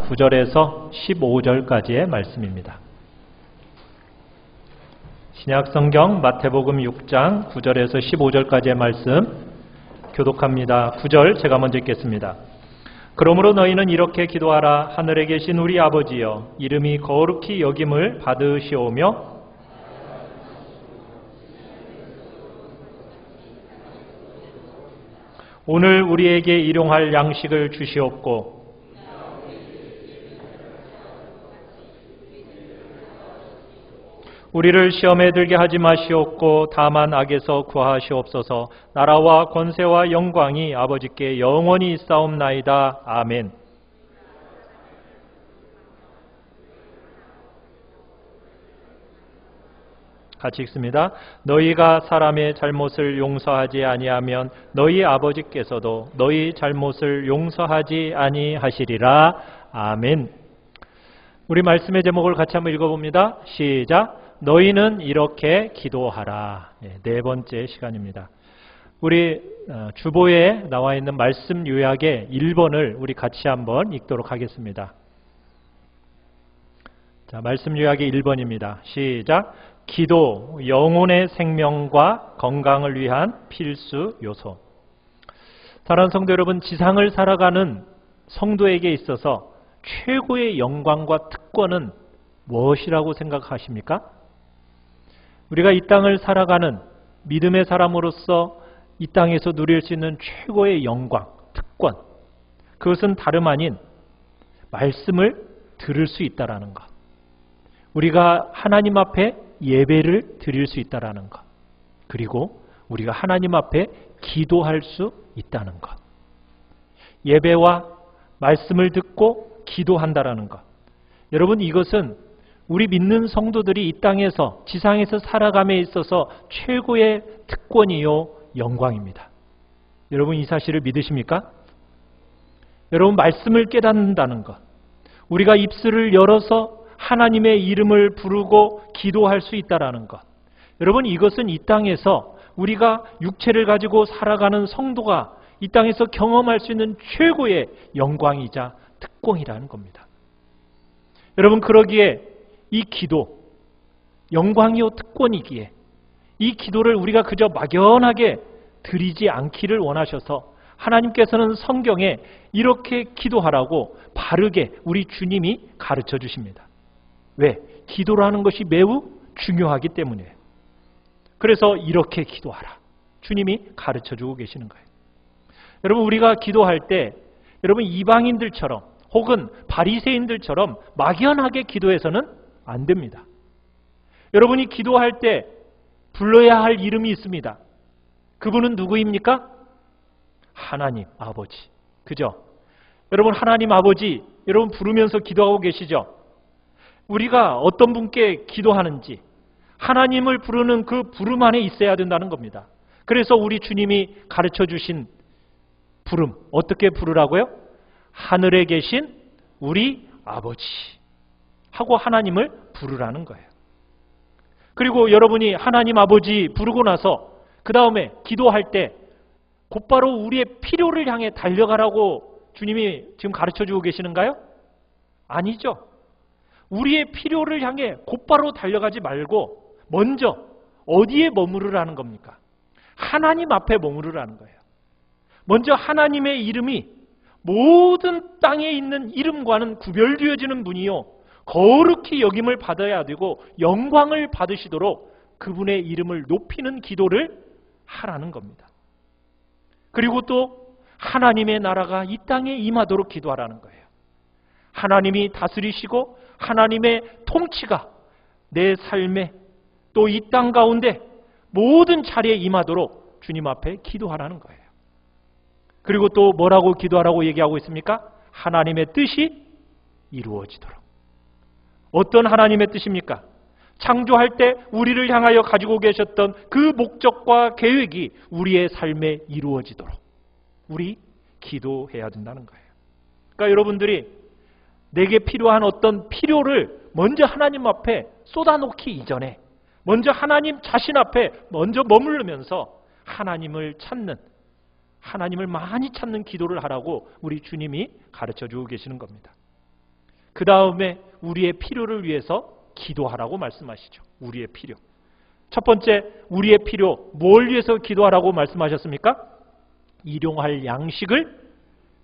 9절에서 15절까지의 말씀입니다. 신약성경 마태복음 6장 9절에서 15절까지의 말씀 교독합니다. 9절 제가 먼저 읽겠습니다. 그러므로 너희는 이렇게 기도하라. 하늘에 계신 우리 아버지여, 이름이 거룩히 여김을 받으시오며 오늘 우리에게 일용할 양식을 주시옵고 우리를 시험에 들게 하지 마시옵고 다만 악에서 구하시옵소서. 나라와 권세와 영광이 아버지께 영원히 있사옵나이다. 아멘. 같이 읽습니다. 너희가 사람의 잘못을 용서하지 아니하면 너희 아버지께서도 너희 잘못을 용서하지 아니하시리라. 아멘. 우리 말씀의 제목을 같이 한번 읽어봅니다. 시작. 너희는 이렇게 기도하라. 네 번째 시간입니다. 우리 주보에 나와 있는 말씀 요약의 1번을 우리 같이 한번 읽도록 하겠습니다. 자, 말씀 요약의 1번입니다. 시작. 기도, 영혼의 생명과 건강을 위한 필수 요소. 사랑하는 성도 여러분, 지상을 살아가는 성도에게 있어서 최고의 영광과 특권은 무엇이라고 생각하십니까? 우리가 이 땅을 살아가는 믿음의 사람으로서 이 땅에서 누릴 수 있는 최고의 영광, 특권, 그것은 다름 아닌 말씀을 들을 수 있다라는 것. 우리가 하나님 앞에 예배를 드릴 수 있다라는 것. 그리고 우리가 하나님 앞에 기도할 수 있다는 것. 예배와 말씀을 듣고 기도한다라는 것. 여러분, 이것은 우리 믿는 성도들이 이 땅에서 지상에서 살아감에 있어서 최고의 특권이요 영광입니다. 여러분, 이 사실을 믿으십니까? 여러분, 말씀을 깨닫는다는 것, 우리가 입술을 열어서 하나님의 이름을 부르고 기도할 수 있다라는 것, 여러분, 이것은 이 땅에서 우리가 육체를 가지고 살아가는 성도가 이 땅에서 경험할 수 있는 최고의 영광이자 특권이라는 겁니다. 여러분, 그러기에 이 기도, 영광이요 특권이기에 이 기도를 우리가 그저 막연하게 드리지 않기를 원하셔서 하나님께서는 성경에 이렇게 기도하라고 바르게 우리 주님이 가르쳐 주십니다. 왜? 기도라는 것이 매우 중요하기 때문이에요. 그래서 이렇게 기도하라. 주님이 가르쳐 주고 계시는 거예요. 여러분, 우리가 기도할 때 여러분 이방인들처럼 혹은 바리새인들처럼 막연하게 기도해서는 안 됩니다. 여러분이 기도할 때 불러야 할 이름이 있습니다. 그분은 누구입니까? 하나님 아버지. 그죠? 여러분, 하나님 아버지 여러분 부르면서 기도하고 계시죠? 우리가 어떤 분께 기도하는지 하나님을 부르는 그 부름 안에 있어야 된다는 겁니다. 그래서 우리 주님이 가르쳐 주신 부름, 어떻게 부르라고요? 하늘에 계신 우리 아버지 하고 하나님을 부르라는 거예요. 그리고 여러분이 하나님 아버지 부르고 나서 그 다음에 기도할 때 곧바로 우리의 필요를 향해 달려가라고 주님이 지금 가르쳐주고 계시는가요? 아니죠. 우리의 필요를 향해 곧바로 달려가지 말고 먼저 어디에 머무르라는 겁니까? 하나님 앞에 머무르라는 거예요. 먼저 하나님의 이름이 모든 땅에 있는 이름과는 구별되어지는 분이요 거룩히 여김을 받아야 되고 영광을 받으시도록 그분의 이름을 높이는 기도를 하라는 겁니다. 그리고 또 하나님의 나라가 이 땅에 임하도록 기도하라는 거예요. 하나님이 다스리시고 하나님의 통치가 내 삶에 또 이 땅 가운데 모든 차례에 임하도록 주님 앞에 기도하라는 거예요. 그리고 또 뭐라고 기도하라고 얘기하고 있습니까? 하나님의 뜻이 이루어지도록. 어떤 하나님의 뜻입니까? 창조할 때 우리를 향하여 가지고 계셨던 그 목적과 계획이 우리의 삶에 이루어지도록 우리 기도해야 된다는 거예요. 그러니까 여러분들이 내게 필요한 어떤 필요를 먼저 하나님 앞에 쏟아놓기 이전에 먼저 하나님 자신 앞에 먼저 머무르면서 하나님을 찾는, 하나님을 많이 찾는 기도를 하라고 우리 주님이 가르쳐주고 계시는 겁니다. 그 다음에 우리의 필요를 위해서 기도하라고 말씀하시죠. 우리의 필요. 첫 번째, 우리의 필요, 뭘 위해서 기도하라고 말씀하셨습니까? 일용할 양식을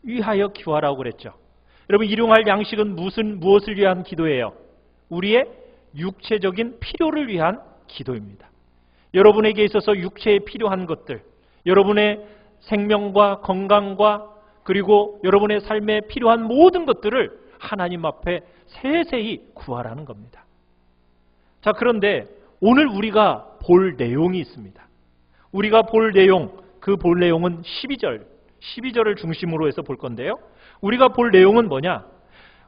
위하여 기도하라고 그랬죠. 여러분, 일용할 양식은 무엇을 위한 기도예요? 우리의 육체적인 필요를 위한 기도입니다. 여러분에게 있어서 육체에 필요한 것들, 여러분의 생명과 건강과 그리고 여러분의 삶에 필요한 모든 것들을 하나님 앞에 세세히 구하라는 겁니다. 자, 그런데 오늘 우리가 볼 내용이 있습니다. 우리가 볼 내용, 그 볼 내용은 12절을 중심으로 해서 볼 건데요. 우리가 볼 내용은 뭐냐?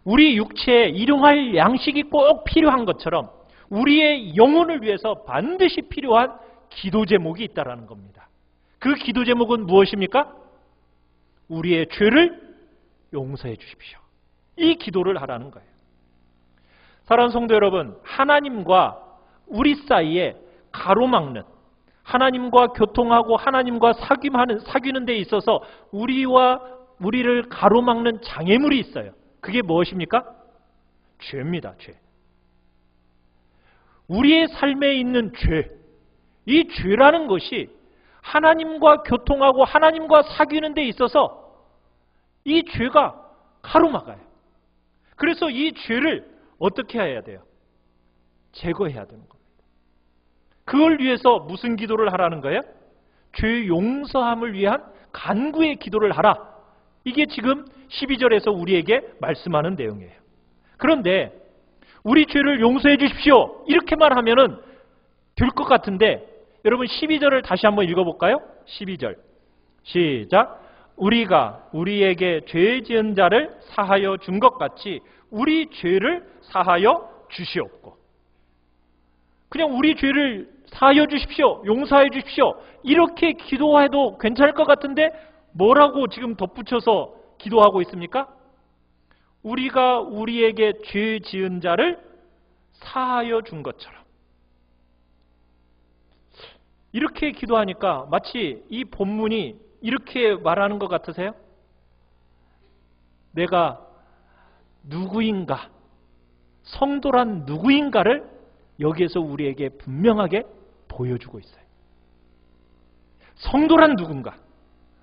우리 육체에 일용할 양식이 꼭 필요한 것처럼 우리의 영혼을 위해서 반드시 필요한 기도 제목이 있다는 겁니다. 그 기도 제목은 무엇입니까? 우리의 죄를 용서해 주십시오. 이 기도를 하라는 거예요. 사랑하는 성도 여러분, 하나님과 우리 사이에 가로막는, 하나님과 교통하고 하나님과 사귀는 데 있어서 우리를 가로막는 장애물이 있어요. 그게 무엇입니까? 죄입니다. 죄. 우리의 삶에 있는 죄, 이 죄라는 것이 하나님과 교통하고 하나님과 사귀는 데 있어서 이 죄가 가로막아요. 그래서 이 죄를 어떻게 해야 돼요? 제거해야 되는 겁니다. 그걸 위해서 무슨 기도를 하라는 거예요? 죄 용서함을 위한 간구의 기도를 하라. 이게 지금 12절에서 우리에게 말씀하는 내용이에요. 그런데 우리 죄를 용서해 주십시오, 이렇게만 하면은 될 것 같은데, 여러분 12절을 다시 한번 읽어볼까요? 12절 시작. 우리가 우리에게 죄 지은 자를 사하여 준 것 같이 우리 죄를 사하여 주시옵고. 그냥 우리 죄를 사하여 주십시오, 용서해 주십시오, 이렇게 기도해도 괜찮을 것 같은데 뭐라고 지금 덧붙여서 기도하고 있습니까? 우리가 우리에게 죄 지은 자를 사하여 준 것처럼. 이렇게 기도하니까 마치 이 본문이 이렇게 말하는 것 같으세요? 내가 누구인가, 성도란 누구인가를 여기에서 우리에게 분명하게 보여주고 있어요. 성도란 누군가?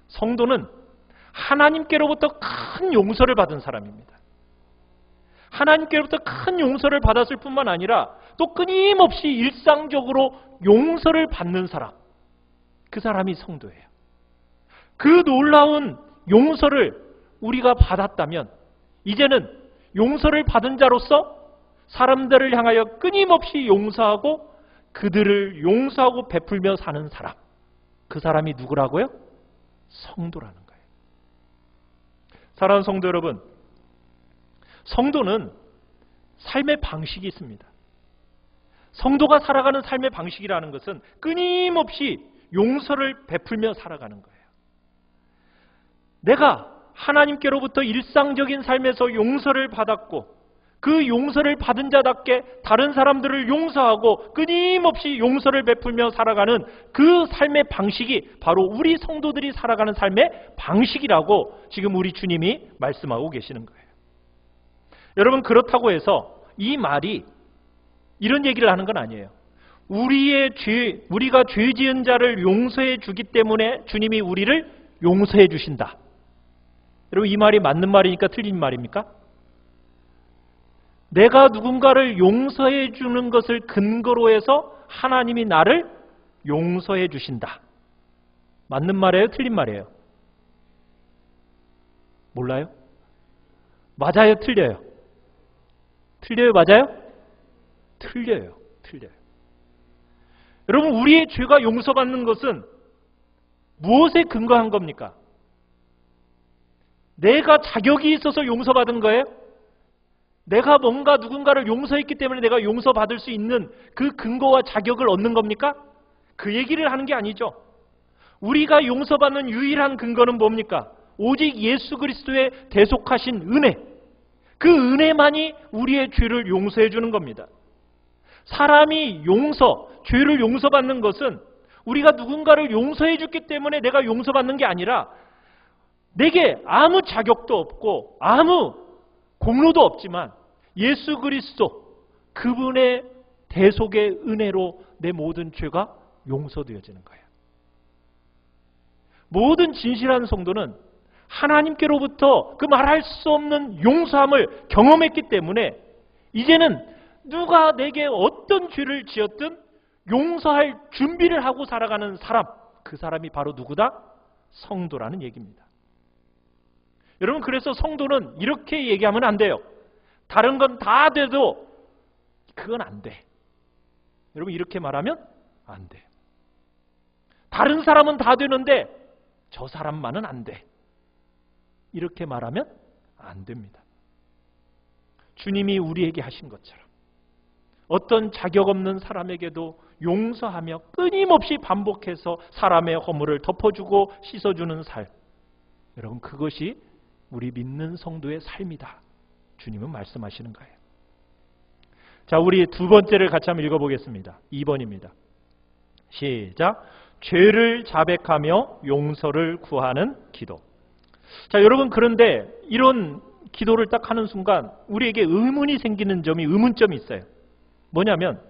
성도는 하나님께로부터 큰 용서를 받은 사람입니다. 하나님께로부터 큰 용서를 받았을 뿐만 아니라 또 끊임없이 일상적으로 용서를 받는 사람, 그 사람이 성도예요. 그 놀라운 용서를 우리가 받았다면 이제는 용서를 받은 자로서 사람들을 향하여 끊임없이 용서하고 그들을 용서하고 베풀며 사는 사람, 그 사람이 누구라고요? 성도라는 거예요. 사랑하는 성도 여러분, 성도는 삶의 방식이 있습니다. 성도가 살아가는 삶의 방식이라는 것은 끊임없이 용서를 베풀며 살아가는 거예요. 내가 하나님께로부터 일상적인 삶에서 용서를 받았고 그 용서를 받은 자답게 다른 사람들을 용서하고 끊임없이 용서를 베풀며 살아가는 그 삶의 방식이 바로 우리 성도들이 살아가는 삶의 방식이라고 지금 우리 주님이 말씀하고 계시는 거예요. 여러분, 그렇다고 해서 이 말이 이런 얘기를 하는 건 아니에요. 우리가 죄 지은 자를 용서해 주기 때문에 주님이 우리를 용서해 주신다. 여러분, 이 말이 맞는 말이니까 틀린 말입니까? 내가 누군가를 용서해 주는 것을 근거로 해서 하나님이 나를 용서해 주신다. 맞는 말이에요? 틀린 말이에요? 몰라요? 맞아요? 틀려요? 틀려요? 맞아요? 틀려요. 틀려요. 여러분, 우리의 죄가 용서받는 것은 무엇에 근거한 겁니까? 내가 자격이 있어서 용서받은 거예요? 내가 뭔가 누군가를 용서했기 때문에 내가 용서받을 수 있는 그 근거와 자격을 얻는 겁니까? 그 얘기를 하는 게 아니죠. 우리가 용서받는 유일한 근거는 뭡니까? 오직 예수 그리스도의 대속하신 은혜, 그 은혜만이 우리의 죄를 용서해 주는 겁니다. 사람이 죄를 용서받는 것은 우리가 누군가를 용서해 줬기 때문에 내가 용서받는 게 아니라 내게 아무 자격도 없고 아무 공로도 없지만 예수 그리스도 그분의 대속의 은혜로 내 모든 죄가 용서되어지는 거예요. 모든 진실한 성도는 하나님께로부터 그 말할 수 없는 용서함을 경험했기 때문에 이제는 누가 내게 어떤 죄를 지었든 용서할 준비를 하고 살아가는 사람, 그 사람이 바로 누구다? 성도라는 얘기입니다. 여러분, 그래서 성도는 이렇게 얘기하면 안 돼요. 다른 건 다 돼도 그건 안 돼. 여러분, 이렇게 말하면 안 돼. 다른 사람은 다 되는데 저 사람만은 안 돼. 이렇게 말하면 안 됩니다. 주님이 우리에게 하신 것처럼 어떤 자격 없는 사람에게도 용서하며 끊임없이 반복해서 사람의 허물을 덮어주고 씻어주는 삶. 여러분, 그것이 우리 믿는 성도의 삶이다. 주님은 말씀하시는 거예요. 자, 우리 두 번째를 같이 한번 읽어보겠습니다. 2번입니다. 시작. 죄를 자백하며 용서를 구하는 기도. 자, 여러분, 그런데 이런 기도를 딱 하는 순간 우리에게 의문이 생기는 점이, 의문점이 있어요. 뭐냐면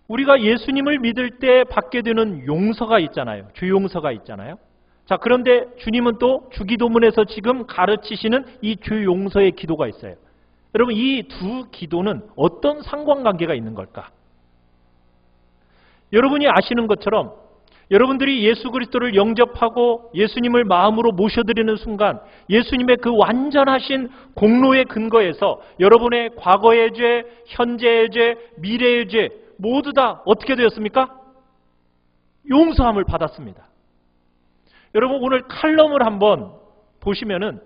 우리가 예수님을 믿을 때 받게 되는 용서가 있잖아요. 죄 용서가 있잖아요. 자, 그런데 주님은 또 주기도문에서 지금 가르치시는 이 죄 용서의 기도가 있어요. 여러분, 이 두 기도는 어떤 상관관계가 있는 걸까? 여러분이 아시는 것처럼 여러분들이 예수 그리스도를 영접하고 예수님을 마음으로 모셔드리는 순간 예수님의 그 완전하신 공로의 근거에서 여러분의 과거의 죄, 현재의 죄, 미래의 죄 모두 다 어떻게 되었습니까? 용서함을 받았습니다. 여러분, 오늘 칼럼을 한번 보시면은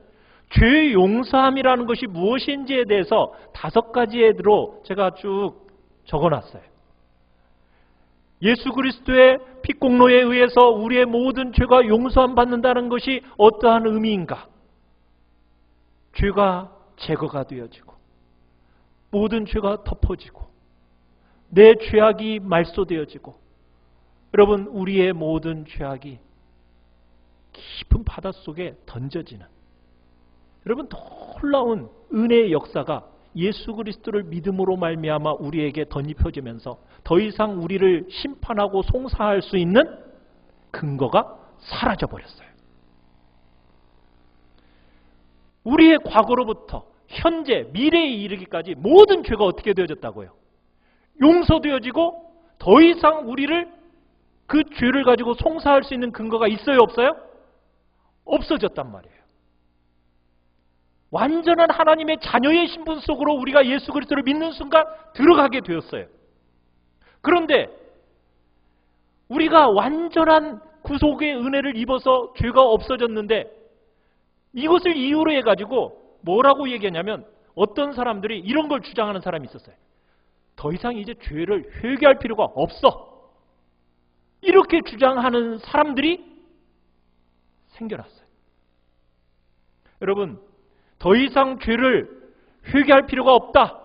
죄 용서함이라는 것이 무엇인지에 대해서 5가지로 제가 쭉 적어놨어요. 예수 그리스도의 피공로에 의해서 우리의 모든 죄가 용서함 받는다는 것이 어떠한 의미인가? 죄가 제거가 되어지고 모든 죄가 덮어지고 내 죄악이 말소되어지고 여러분, 우리의 모든 죄악이 깊은 바닷속에 던져지는 여러분, 놀라운 은혜의 역사가 예수 그리스도를 믿음으로 말미암아 우리에게 덧입혀지면서 더 이상 우리를 심판하고 송사할 수 있는 근거가 사라져버렸어요. 우리의 과거로부터 현재, 미래에 이르기까지 모든 죄가 어떻게 되어졌다고요? 용서되어지고 더 이상 우리를 그 죄를 가지고 송사할 수 있는 근거가 있어요, 없어요? 없어졌단 말이에요. 완전한 하나님의 자녀의 신분 속으로 우리가 예수 그리스도를 믿는 순간 들어가게 되었어요. 그런데 우리가 완전한 구속의 은혜를 입어서 죄가 없어졌는데 이것을 이유로 해가지고 뭐라고 얘기하냐면 어떤 사람들이 이런 걸 주장하는 사람이 있었어요. 더 이상 이제 죄를 회개할 필요가 없어. 이렇게 주장하는 사람들이 생겨났어요. 여러분, 더 이상 죄를 회개할 필요가 없다.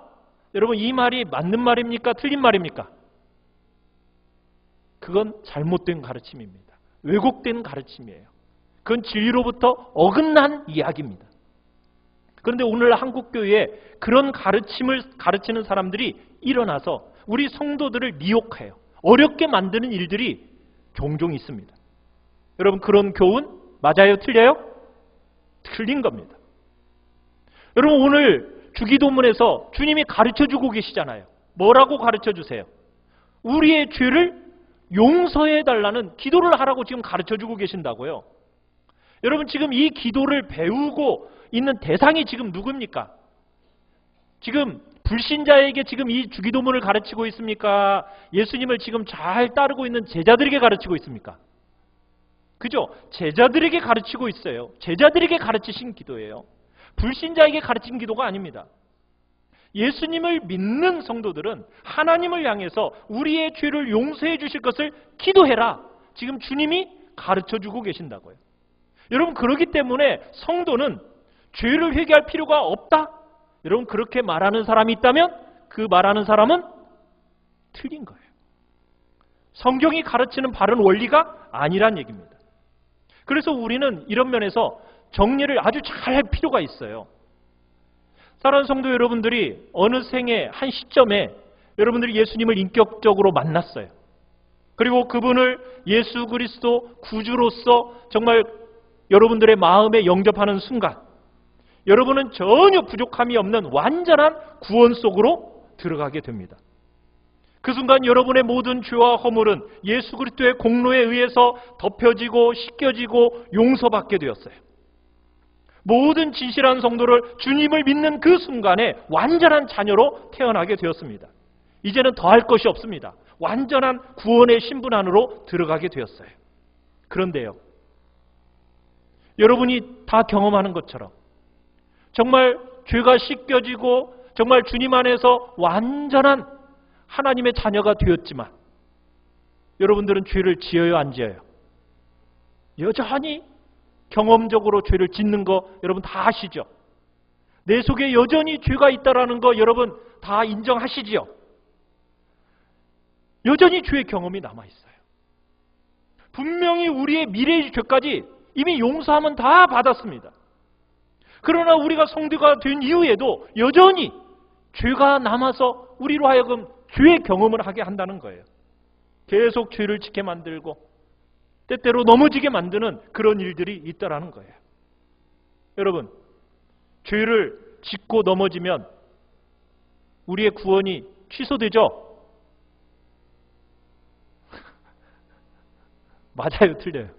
여러분, 이 말이 맞는 말입니까? 틀린 말입니까? 그건 잘못된 가르침입니다. 왜곡된 가르침이에요. 그건 진리로부터 어긋난 이야기입니다. 그런데 오늘 한국교회에 그런 가르침을 가르치는 사람들이 일어나서 우리 성도들을 미혹해요. 어렵게 만드는 일들이 종종 있습니다. 여러분, 그런 교훈 맞아요? 틀려요? 틀린 겁니다. 여러분, 오늘 주기도문에서 주님이 가르쳐주고 계시잖아요. 뭐라고 가르쳐주세요? 우리의 죄를 용서해달라는 기도를 하라고 지금 가르쳐주고 계신다고요. 여러분, 지금 이 기도를 배우고 있는 대상이 지금 누굽니까? 지금 불신자에게 지금 이 주기도문을 가르치고 있습니까? 예수님을 지금 잘 따르고 있는 제자들에게 가르치고 있습니까? 그죠? 제자들에게 가르치고 있어요. 제자들에게 가르치신 기도예요. 불신자에게 가르친 기도가 아닙니다. 예수님을 믿는 성도들은 하나님을 향해서 우리의 죄를 용서해 주실 것을 기도해라. 지금 주님이 가르쳐주고 계신다고요. 여러분, 그렇기 때문에 성도는 죄를 회개할 필요가 없다. 여러분, 그렇게 말하는 사람이 있다면 그 말하는 사람은 틀린 거예요. 성경이 가르치는 바른 원리가 아니란 얘기입니다. 그래서 우리는 이런 면에서 정리를 아주 잘 할 필요가 있어요. 사랑하는 성도 여러분들이 어느 생의 한 시점에 여러분들이 예수님을 인격적으로 만났어요. 그리고 그분을 예수 그리스도 구주로서 정말 여러분들의 마음에 영접하는 순간 여러분은 전혀 부족함이 없는 완전한 구원 속으로 들어가게 됩니다. 그 순간 여러분의 모든 죄와 허물은 예수 그리스도의 공로에 의해서 덮여지고 씻겨지고 용서받게 되었어요. 모든 진실한 성도를 주님을 믿는 그 순간에 완전한 자녀로 태어나게 되었습니다. 이제는 더할 것이 없습니다. 완전한 구원의 신분 안으로 들어가게 되었어요. 그런데요, 여러분이 다 경험하는 것처럼 정말 죄가 씻겨지고 정말 주님 안에서 완전한 하나님의 자녀가 되었지만 여러분들은 죄를 지어요, 안 지어요? 여전히 경험적으로 죄를 짓는 거 여러분 다 아시죠? 내 속에 여전히 죄가 있다라는 거 여러분 다 인정하시지요? 여전히 죄의 경험이 남아있어요. 분명히 우리의 미래의 죄까지 이미 용서하면 다 받았습니다. 그러나 우리가 성도가 된 이후에도 여전히 죄가 남아서 우리로 하여금 죄의 경험을 하게 한다는 거예요. 계속 죄를 짓게 만들고 때때로 넘어지게 만드는 그런 일들이 있다라는 거예요. 여러분, 죄를 짓고 넘어지면 우리의 구원이 취소되죠? 맞아요, 틀려요?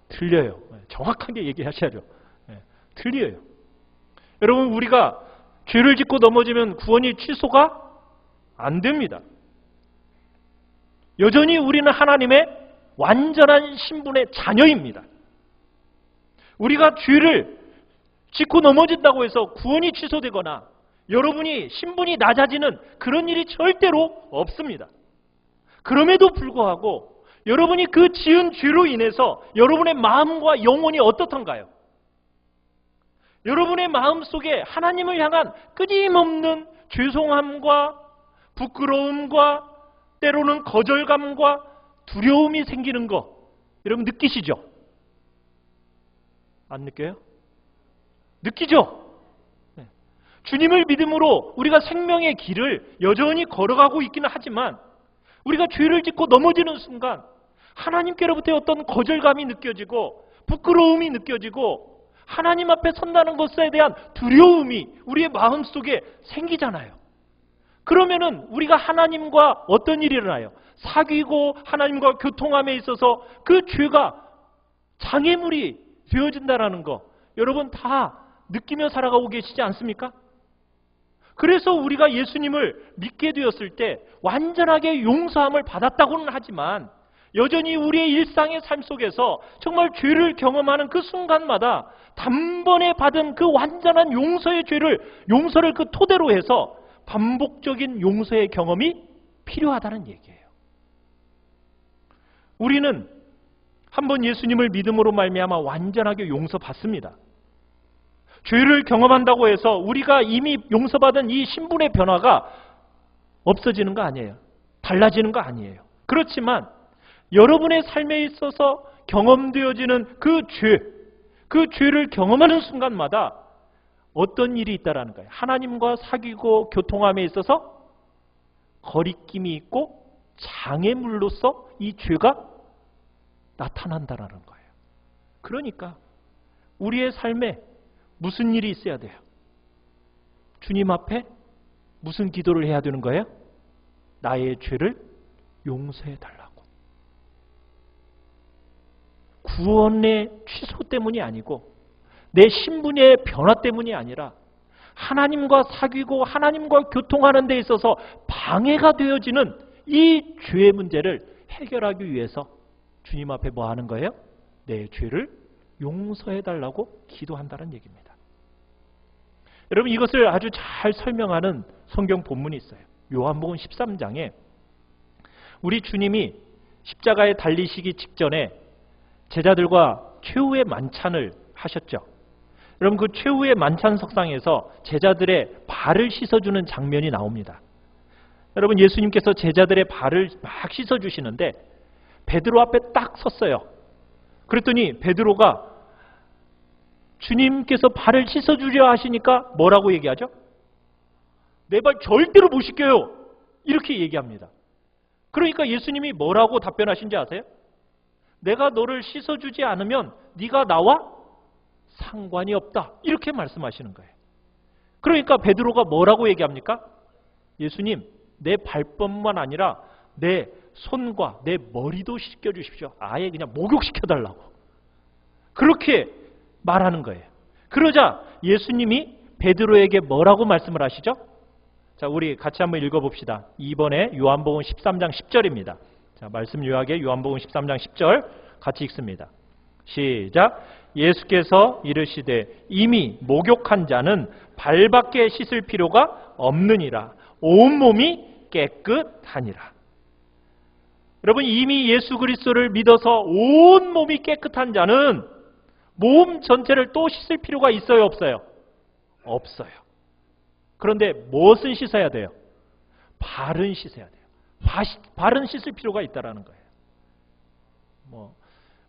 틀려요. 정확하게 얘기하셔야죠. 틀려요. 여러분, 우리가 죄를 짓고 넘어지면 구원이 취소가 안 됩니다. 여전히 우리는 하나님의 완전한 신분의 자녀입니다. 우리가 죄를 짓고 넘어진다고 해서 구원이 취소되거나 여러분이 신분이 낮아지는 그런 일이 절대로 없습니다. 그럼에도 불구하고 여러분이 그 지은 죄로 인해서 여러분의 마음과 영혼이 어떻던가요? 여러분의 마음 속에 하나님을 향한 끊임없는 죄송함과 부끄러움과 때로는 거절감과 두려움이 생기는 거 여러분 느끼시죠? 안 느껴요? 느끼죠? 주님을 믿음으로 우리가 생명의 길을 여전히 걸어가고 있기는 하지만 우리가 죄를 짓고 넘어지는 순간 하나님께로부터 어떤 거절감이 느껴지고 부끄러움이 느껴지고 하나님 앞에 선다는 것에 대한 두려움이 우리의 마음속에 생기잖아요. 그러면은 우리가 하나님과 어떤 일이 일어나요? 사귀고 하나님과 교통함에 있어서 그 죄가 장애물이 되어진다는 거 여러분 다 느끼며 살아가고 계시지 않습니까? 그래서 우리가 예수님을 믿게 되었을 때 완전하게 용서함을 받았다고는 하지만 여전히 우리의 일상의 삶 속에서 정말 죄를 경험하는 그 순간마다 단번에 받은 그 완전한 용서를 그 토대로 해서 반복적인 용서의 경험이 필요하다는 얘기예요. 우리는 한번 예수님을 믿음으로 말미암아 완전하게 용서받습니다. 죄를 경험한다고 해서 우리가 이미 용서받은 이 신분의 변화가 없어지는 거 아니에요. 달라지는 거 아니에요. 그렇지만 여러분의 삶에 있어서 경험되어지는 그 죄를 경험하는 순간마다 어떤 일이 있다라는 거예요. 하나님과 사귀고 교통함에 있어서 거리낌이 있고 장애물로서 이 죄가 나타난다라는 거예요. 그러니까 우리의 삶에 무슨 일이 있어야 돼요? 주님 앞에 무슨 기도를 해야 되는 거예요? 나의 죄를 용서해 달라고. 구원의 취소 때문이 아니고 내 신분의 변화 때문이 아니라 하나님과 사귀고 하나님과 교통하는 데 있어서 방해가 되어지는 이 죄의 문제를 해결하기 위해서 주님 앞에 뭐 하는 거예요? 내 죄를 용서해 달라고 기도한다는 얘기입니다. 여러분 이것을 아주 잘 설명하는 성경 본문이 있어요. 요한복음 13장에 우리 주님이 십자가에 달리시기 직전에 제자들과 최후의 만찬을 하셨죠. 여러분 그 최후의 만찬 석상에서 제자들의 발을 씻어주는 장면이 나옵니다. 여러분 예수님께서 제자들의 발을 막 씻어주시는데 베드로 앞에 딱 섰어요. 그랬더니 베드로가 주님께서 발을 씻어주려 하시니까 뭐라고 얘기하죠? 내 발 절대로 못 씻겨요. 이렇게 얘기합니다. 그러니까 예수님이 뭐라고 답변하신지 아세요? 내가 너를 씻어주지 않으면 네가 나와 상관이 없다. 이렇게 말씀하시는 거예요. 그러니까 베드로가 뭐라고 얘기합니까? 예수님, 내 발뿐만 아니라 내 손과 내 머리도 씻겨주십시오. 아예 그냥 목욕시켜달라고. 그렇게 말하는 거예요. 그러자 예수님이 베드로에게 뭐라고 말씀을 하시죠? 자, 우리 같이 한번 읽어봅시다. 이번에 요한복음 13장 10절입니다. 자, 말씀 요약의 요한복음 13장 10절 같이 읽습니다. 시작. 예수께서 이르시되 이미 목욕한 자는 발밖에 씻을 필요가 없느니라. 온몸이 깨끗하니라. 여러분, 이미 예수 그리스도를 믿어서 온몸이 깨끗한 자는 몸 전체를 또 씻을 필요가 있어요, 없어요? 없어요. 그런데 무엇은 씻어야 돼요? 발은 씻어야 돼요. 발은 씻을 필요가 있다라는 거예요.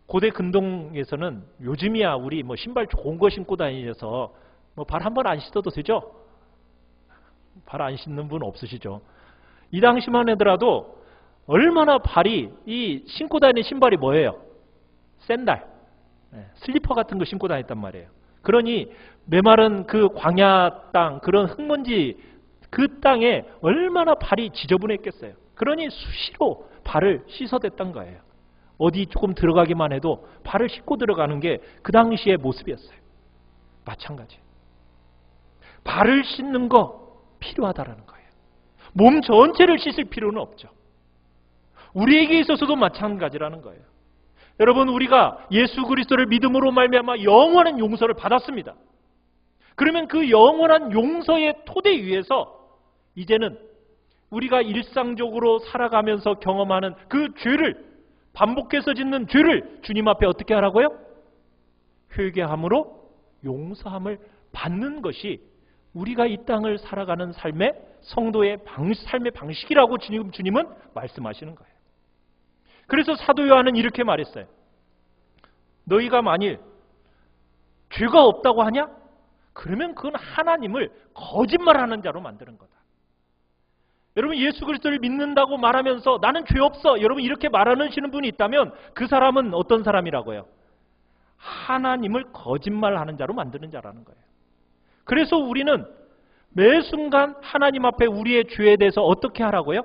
고대 근동에서는 요즘이야 우리 신발 좋은 거 신고 다니셔서 발 한 번 안 씻어도 되죠? 발 안 씻는 분 없으시죠? 이 당시만 하더라도 얼마나 발이 이 신고 다니는 신발이 뭐예요? 샌들, 슬리퍼 같은 거 신고 다녔단 말이에요. 그러니 메마른 그 광야 땅, 그런 흙먼지 그 땅에 얼마나 발이 지저분했겠어요. 그러니 수시로 발을 씻어댔던 거예요. 어디 조금 들어가기만 해도 발을 씻고 들어가는 게 그 당시의 모습이었어요. 마찬가지. 발을 씻는 거 필요하다라는 거예요. 몸 전체를 씻을 필요는 없죠. 우리에게 있어서도 마찬가지라는 거예요. 여러분, 우리가 예수 그리스도를 믿음으로 말미암아 영원한 용서를 받았습니다. 그러면 그 영원한 용서의 토대 위에서 이제는 우리가 일상적으로 살아가면서 경험하는 그 죄를, 반복해서 짓는 죄를 주님 앞에 어떻게 하라고요? 회개함으로 용서함을 받는 것이 우리가 이 땅을 살아가는 삶의 성도의 삶의 방식이라고 주님은 말씀하시는 거예요. 그래서 사도 요한은 이렇게 말했어요. 너희가 만일 죄가 없다고 하냐? 그러면 그건 하나님을 거짓말하는 자로 만드는 거다. 여러분, 예수 그리스도를 믿는다고 말하면서 나는 죄 없어, 여러분 이렇게 말하시는 분이 있다면 그 사람은 어떤 사람이라고요? 하나님을 거짓말하는 자로 만드는 자라는 거예요. 그래서 우리는 매 순간 하나님 앞에 우리의 죄에 대해서 어떻게 하라고요?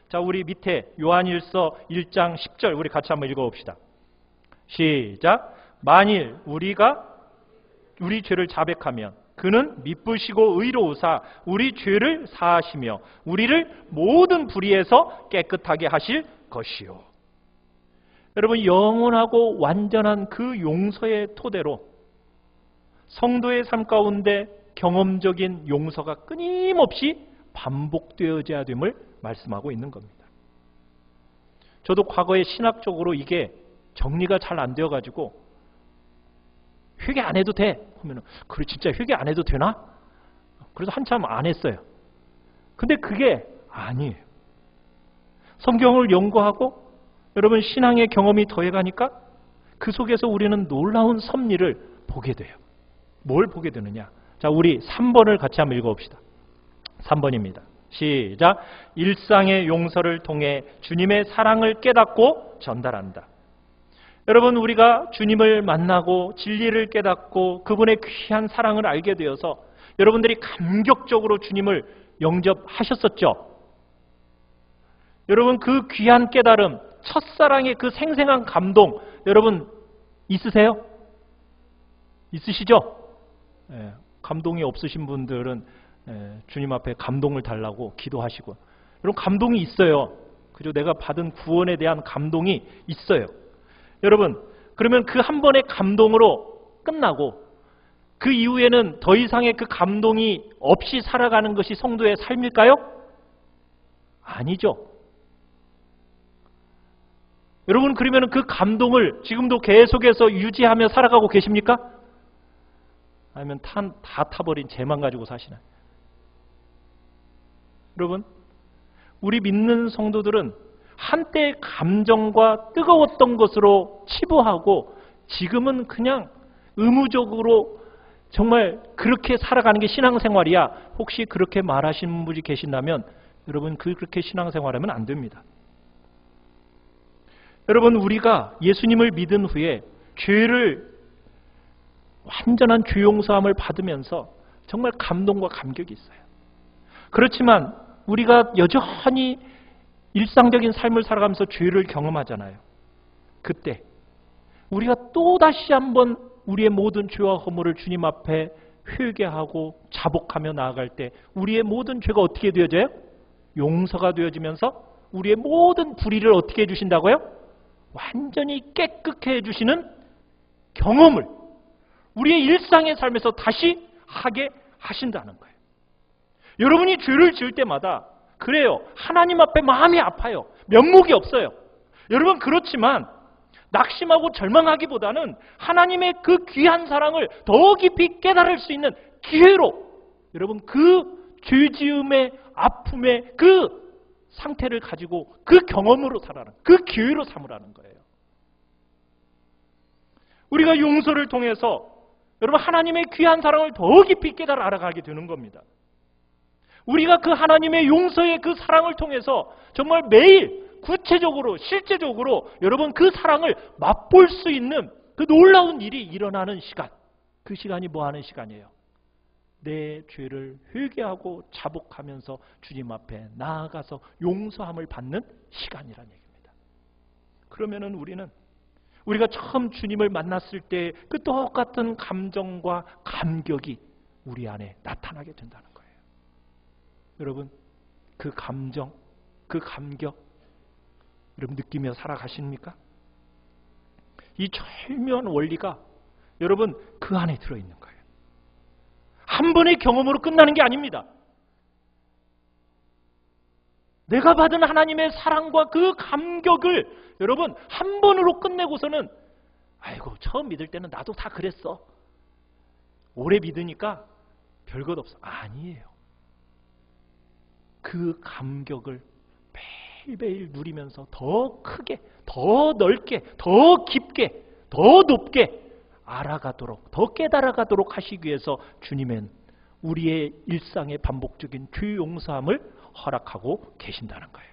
자, 우리 밑에 요한일서 1장 10절 우리 같이 한번 읽어봅시다. 시작. 만일 우리가 우리 죄를 자백하면 그는 미쁘시고 의로우사 우리 죄를 사하시며 우리를 모든 불의에서 깨끗하게 하실 것이요. 여러분, 영원하고 완전한 그 용서의 토대로 성도의 삶 가운데 경험적인 용서가 끊임없이 반복되어져야 됨을 말씀하고 있는 겁니다. 저도 과거에 신학적으로 이게 정리가 잘 안 되어가지고 회개 안 해도 돼? 하면 그래 진짜 회개 안 해도 되나? 그래서 한참 안 했어요. 근데 그게 아니에요. 성경을 연구하고 여러분 신앙의 경험이 더해가니까 그 속에서 우리는 놀라운 섭리를 보게 돼요. 뭘 보게 되느냐? 자, 우리 3번을 같이 한번 읽어봅시다. 3번입니다. 시작. 일상의 용서를 통해 주님의 사랑을 깨닫고 전달한다. 여러분, 우리가 주님을 만나고 진리를 깨닫고 그분의 귀한 사랑을 알게 되어서 여러분들이 감격적으로 주님을 영접하셨었죠. 여러분, 그 귀한 깨달음, 첫사랑의 그 생생한 감동 여러분 있으세요? 있으시죠? 감동이 없으신 분들은 주님 앞에 감동을 달라고 기도하시고, 여러분 감동이 있어요. 그죠? 내가 받은 구원에 대한 감동이 있어요. 여러분, 그러면 그 한 번의 감동으로 끝나고 그 이후에는 더 이상의 그 감동이 없이 살아가는 것이 성도의 삶일까요? 아니죠. 여러분, 그러면 그 감동을 지금도 계속해서 유지하며 살아가고 계십니까? 아니면 다 타버린 죄만 가지고 사시나요? 여러분, 우리 믿는 성도들은 한때 감정과 뜨거웠던 것으로 치부하고 지금은 그냥 의무적으로 정말 그렇게 살아가는 게 신앙생활이야. 혹시 그렇게 말하시는 분이 계신다면 여러분 그렇게 신앙생활하면 안 됩니다. 여러분 우리가 예수님을 믿은 후에 죄를 완전한 죄 용서함을 받으면서 정말 감동과 감격이 있어요. 그렇지만 우리가 여전히 일상적인 삶을 살아가면서 죄를 경험하잖아요. 그때 우리가 또다시 한번 우리의 모든 죄와 허물을 주님 앞에 회개하고 자복하며 나아갈 때 우리의 모든 죄가 어떻게 되어져요? 용서가 되어지면서 우리의 모든 불의를 어떻게 해주신다고요? 완전히 깨끗게 해주시는 경험을 우리의 일상의 삶에서 다시 하게 하신다는 거예요. 여러분이 죄를 지을 때마다 그래요. 하나님 앞에 마음이 아파요. 면목이 없어요. 여러분 그렇지만 낙심하고 절망하기보다는 하나님의 그 귀한 사랑을 더 깊이 깨달을 수 있는 기회로 여러분 그 죄지음의 아픔의 그 상태를 가지고 그 경험으로 살아라는 그 기회로 삼으라는 거예요. 우리가 용서를 통해서 여러분 하나님의 귀한 사랑을 더 깊이 깨달아 알아가게 되는 겁니다. 우리가 그 하나님의 용서의 그 사랑을 통해서 정말 매일 구체적으로 실제적으로 여러분 그 사랑을 맛볼 수 있는 그 놀라운 일이 일어나는 시간, 그 시간이 뭐 하는 시간이에요? 내 죄를 회개하고 자복하면서 주님 앞에 나아가서 용서함을 받는 시간이라는 얘기입니다. 그러면은 우리가 처음 주님을 만났을 때 그 똑같은 감정과 감격이 우리 안에 나타나게 된다는 거예요. 여러분 그 감정, 그 감격 여러분 느끼며 살아가십니까? 이 절묘한 원리가 여러분 그 안에 들어있는 거예요. 한 번의 경험으로 끝나는 게 아닙니다. 내가 받은 하나님의 사랑과 그 감격을 여러분 한 번으로 끝내고서는 아이고 처음 믿을 때는 나도 다 그랬어. 오래 믿으니까 별것 없어. 아니에요. 그 감격을 매일매일 누리면서 더 크게, 더 넓게, 더 깊게, 더 높게 알아가도록, 더 깨달아가도록 하시기 위해서 주님은 우리의 일상의 반복적인 죄 용서함을 허락하고 계신다는 거예요.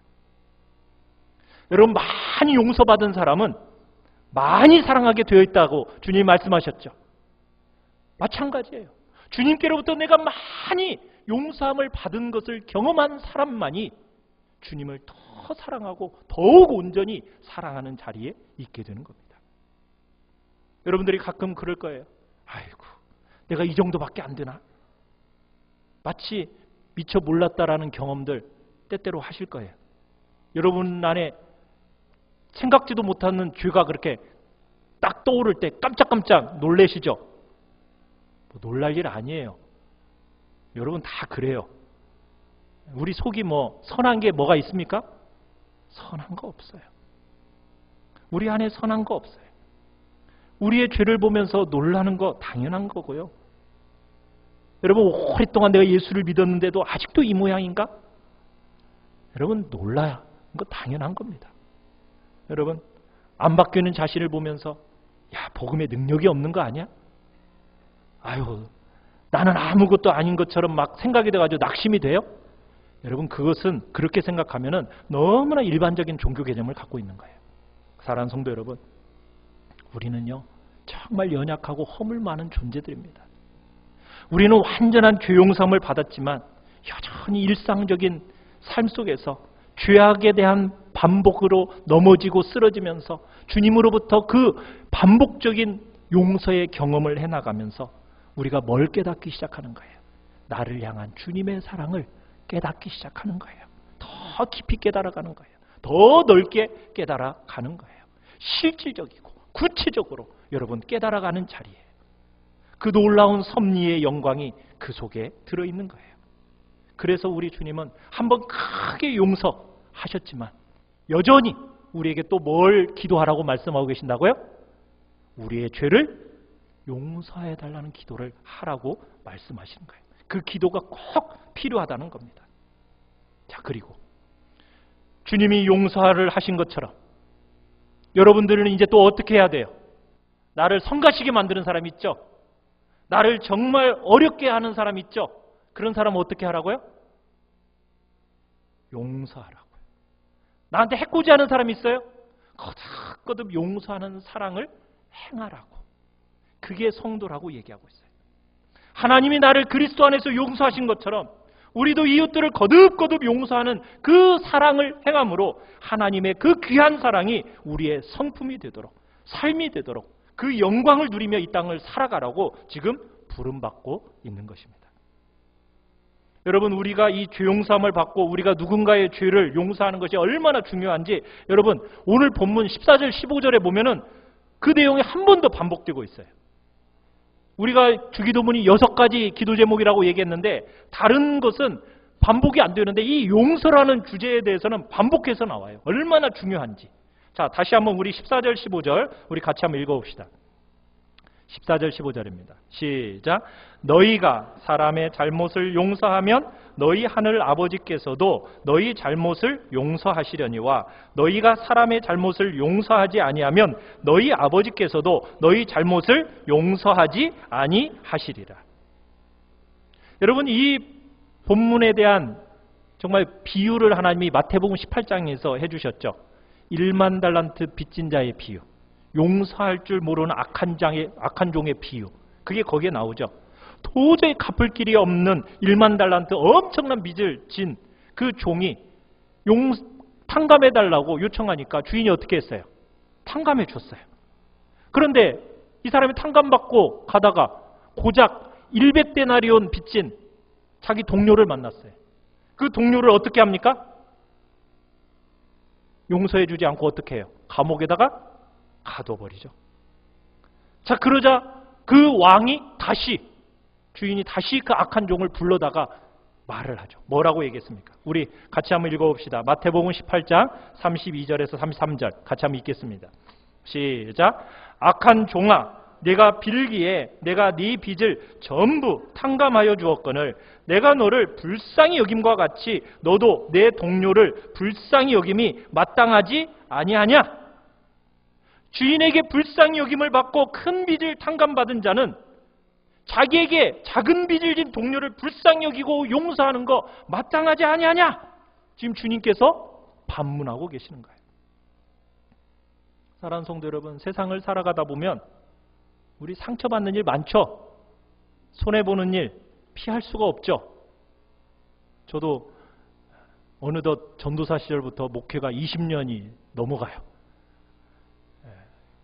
여러분 많이 용서받은 사람은 많이 사랑하게 되어 있다고 주님이 말씀하셨죠. 마찬가지예요. 주님께로부터 내가 많이 용서함을 받은 것을 경험한 사람만이 주님을 더 사랑하고 더욱 온전히 사랑하는 자리에 있게 되는 겁니다. 여러분들이 가끔 그럴 거예요. 아이고 내가 이 정도밖에 안 되나? 마치 미처 몰랐다라는 경험들 때때로 하실 거예요. 여러분 안에 생각지도 못하는 죄가 그렇게 딱 떠오를 때 깜짝깜짝 놀라시죠? 뭐 놀랄 일 아니에요. 여러분 다 그래요. 우리 속이 뭐 선한 게 뭐가 있습니까? 선한 거 없어요. 우리 안에 선한 거 없어요. 우리의 죄를 보면서 놀라는 거 당연한 거고요. 여러분 오랫동안 내가 예수를 믿었는데도 아직도 이 모양인가? 여러분 놀라야 거 당연한 겁니다. 여러분 안 바뀌는 자신을 보면서 야 복음의 능력이 없는 거 아니야? 아유 나는 아무것도 아닌 것처럼 막 생각이 돼가지고 낙심이 돼요? 여러분 그것은 그렇게 생각하면은 너무나 일반적인 종교 개념을 갖고 있는 거예요. 사랑하는 성도 여러분, 우리는요 정말 연약하고 허물 많은 존재들입니다. 우리는 완전한 죄 용서함을 받았지만 여전히 일상적인 삶 속에서 죄악에 대한 반복으로 넘어지고 쓰러지면서 주님으로부터 그 반복적인 용서의 경험을 해나가면서 우리가 뭘 깨닫기 시작하는 거예요? 나를 향한 주님의 사랑을 깨닫기 시작하는 거예요. 더 깊이 깨달아가는 거예요. 더 넓게 깨달아가는 거예요. 실질적이고 구체적으로 여러분 깨달아가는 자리예요. 그 놀라운 섭리의 영광이 그 속에 들어있는 거예요. 그래서 우리 주님은 한번 크게 용서하셨지만 여전히 우리에게 또 뭘 기도하라고 말씀하고 계신다고요? 우리의 죄를 용서해달라는 기도를 하라고 말씀하시는 거예요. 그 기도가 꼭 필요하다는 겁니다. 자, 그리고 주님이 용서를 하신 것처럼 여러분들은 이제 또 어떻게 해야 돼요? 나를 성가시게 만드는 사람 있죠? 나를 정말 어렵게 하는 사람 있죠? 그런 사람은 어떻게 하라고요? 용서하라고요. 나한테 해코지하는 사람 있어요? 거듭거듭 용서하는 사랑을 행하라고. 그게 성도라고 얘기하고 있어요. 하나님이 나를 그리스도 안에서 용서하신 것처럼 우리도 이웃들을 거듭거듭 용서하는 그 사랑을 행함으로 하나님의 그 귀한 사랑이 우리의 성품이 되도록, 삶이 되도록 그 영광을 누리며 이 땅을 살아가라고 지금 부름받고 있는 것입니다. 여러분, 우리가 이 죄 용서함을 받고 우리가 누군가의 죄를 용서하는 것이 얼마나 중요한지 여러분, 오늘 본문 14절 15절에 보면은 그 내용이 한 번 더 반복되고 있어요. 우리가 주기도문이 6가지 기도 제목이라고 얘기했는데 다른 것은 반복이 안 되는데 이 용서라는 주제에 대해서는 반복해서 나와요. 얼마나 중요한지. 자, 다시 한번 우리 14절 15절 우리 같이 한번 읽어봅시다. 14절 15절입니다. 시작. 너희가 사람의 잘못을 용서하면 너희 하늘 아버지께서도 너희 잘못을 용서하시려니와 너희가 사람의 잘못을 용서하지 아니하면 너희 아버지께서도 너희 잘못을 용서하지 아니하시리라. 여러분, 이 본문에 대한 정말 비유를 하나님이 마태복음 18장에서 해주셨죠. 1만 달란트 빚진 자의 비유, 용서할 줄 모르는 악한 종의 비유, 그게 거기에 나오죠. 도저히 갚을 길이 없는 1만 달란트 엄청난 빚을 진 그 종이 탕감해달라고 요청하니까 주인이 어떻게 했어요? 탕감해 줬어요. 그런데 이 사람이 탕감받고 가다가 고작 100데나리온 빚진 자기 동료를 만났어요. 그 동료를 어떻게 합니까? 용서해주지 않고 어떻게 해요? 감옥에다가 가둬버리죠. 자, 그러자 그 왕이 주인이 다시 그 악한 종을 불러다가 말을 하죠. 뭐라고 얘기했습니까? 우리 같이 한번 읽어봅시다. 마태복음 18장 32절에서 33절 같이 한번 읽겠습니다. 시작. 악한 종아, 내가 빌기에 내가 네 빚을 전부 탕감하여 주었거늘 내가 너를 불쌍히 여김과 같이 너도 내 동료를 불쌍히 여김이 마땅하지 아니하냐? 주인에게 불쌍히 여김을 받고 큰 빚을 탕감받은 자는 자기에게 작은 빚을 진 동료를 불쌍히 여기고 용서하는 거 마땅하지 아니하냐? 지금 주님께서 반문하고 계시는 거예요. 사랑하는 성도 여러분, 세상을 살아가다 보면 우리 상처받는 일 많죠? 손해보는 일 피할 수가 없죠? 저도 어느덧 전도사 시절부터 목회가 20년이 넘어가요.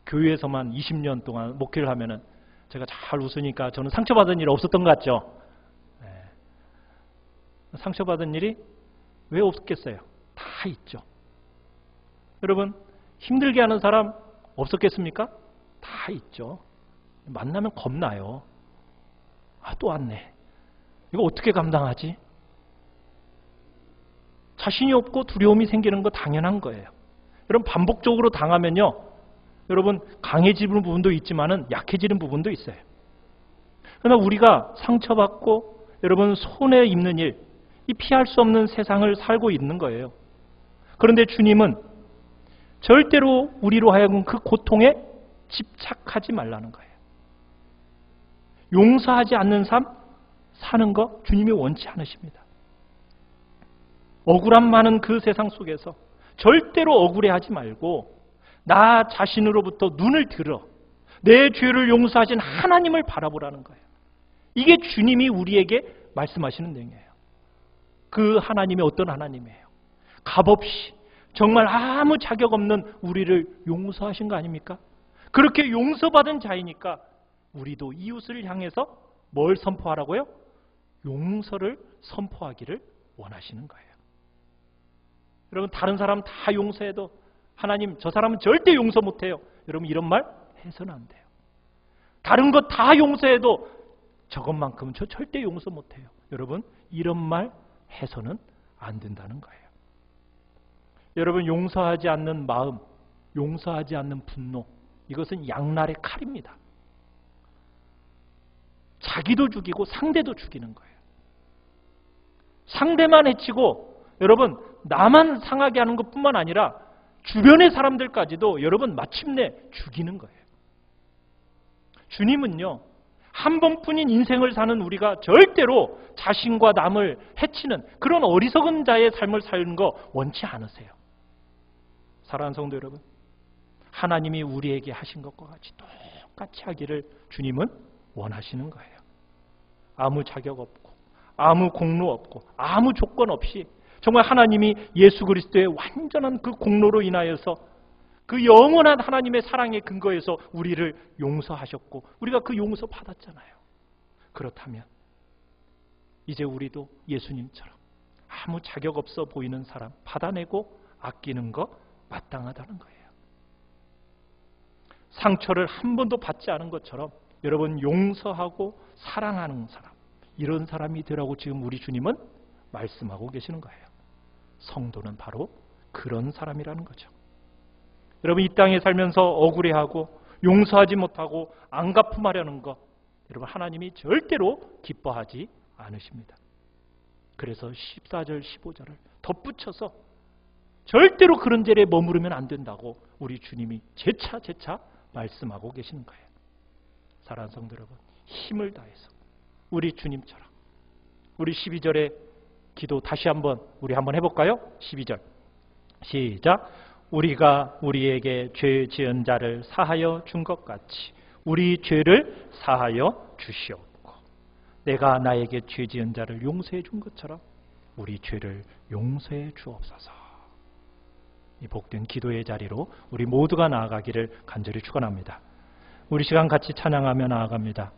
교회에서만 20년 동안 목회를 하면은 제가 잘 웃으니까 저는 상처받은 일이 없었던 것 같죠? 상처받은 일이 왜 없겠어요? 다 있죠. 여러분, 힘들게 하는 사람 없었겠습니까? 다 있죠. 만나면 겁나요. 또 왔네. 이거 어떻게 감당하지? 자신이 없고 두려움이 생기는 거 당연한 거예요. 여러분, 반복적으로 당하면요, 여러분 강해지는 부분도 있지만은 약해지는 부분도 있어요. 그러나 우리가 상처받고 여러분 손해 입는 일, 이 피할 수 없는 세상을 살고 있는 거예요. 그런데 주님은 절대로 우리로 하여금 그 고통에 집착하지 말라는 거예요. 용서하지 않는 삶 사는 거 주님이 원치 않으십니다. 억울함 많은 그 세상 속에서 절대로 억울해하지 말고 나 자신으로부터 눈을 들어 내 죄를 용서하신 하나님을 바라보라는 거예요. 이게 주님이 우리에게 말씀하시는 내용이에요. 그 하나님이 어떤 하나님이에요? 값없이 정말 아무 자격 없는 우리를 용서하신 거 아닙니까? 그렇게 용서받은 자이니까 우리도 이웃을 향해서 뭘 선포하라고요? 용서를 선포하기를 원하시는 거예요. 여러분, 다른 사람 다 용서해도 하나님 저 사람은 절대 용서 못해요. 여러분, 이런 말 해서는 안 돼요. 다른 것 다 용서해도 저것만큼은 저 절대 용서 못해요. 여러분, 이런 말 해서는 안 된다는 거예요. 여러분, 용서하지 않는 마음, 용서하지 않는 분노, 이것은 양날의 칼입니다. 자기도 죽이고 상대도 죽이는 거예요. 상대만 해치고 여러분 나만 상하게 하는 것뿐만 아니라 주변의 사람들까지도 여러분 마침내 죽이는 거예요. 주님은요, 한 번뿐인 인생을 사는 우리가 절대로 자신과 남을 해치는 그런 어리석은 자의 삶을 사는 거 원치 않으세요. 사랑하는 성도 여러분, 하나님이 우리에게 하신 것과 같이 똑같이 하기를 주님은 원하시는 거예요. 아무 자격 없고 아무 공로 없고 아무 조건 없이 정말 하나님이 예수 그리스도의 완전한 그 공로로 인하여서 그 영원한 하나님의 사랑의 근거에서 우리를 용서하셨고 우리가 그 용서 받았잖아요. 그렇다면 이제 우리도 예수님처럼 아무 자격 없어 보이는 사람 받아내고 아끼는 거 마땅하다는 거예요. 상처를 한 번도 받지 않은 것처럼 여러분 용서하고 사랑하는 사람, 이런 사람이 되라고 지금 우리 주님은 말씀하고 계시는 거예요. 성도는 바로 그런 사람이라는 거죠. 여러분 이 땅에 살면서 억울해하고 용서하지 못하고 안갚음하려는 것, 여러분 하나님이 절대로 기뻐하지 않으십니다. 그래서 14절 15절을 덧붙여서 절대로 그런 죄에 머무르면 안 된다고 우리 주님이 재차 말씀하고 계시는 거예요. 사랑하는 성도 여러분, 힘을 다해서 우리 주님처럼 우리 12절의 기도 다시 한번 우리 한번 해볼까요? 12절 시작. 우리가 우리에게 죄 지은 자를 사하여 준 것 같이 우리 죄를 사하여 주시옵고 내가 나에게 죄 지은 자를 용서해 준 것처럼 우리 죄를 용서해 주옵소서. 이 복된 기도의 자리로 우리 모두가 나아가기를 간절히 축원합니다. 우리 시간 같이 찬양하며 나아갑니다.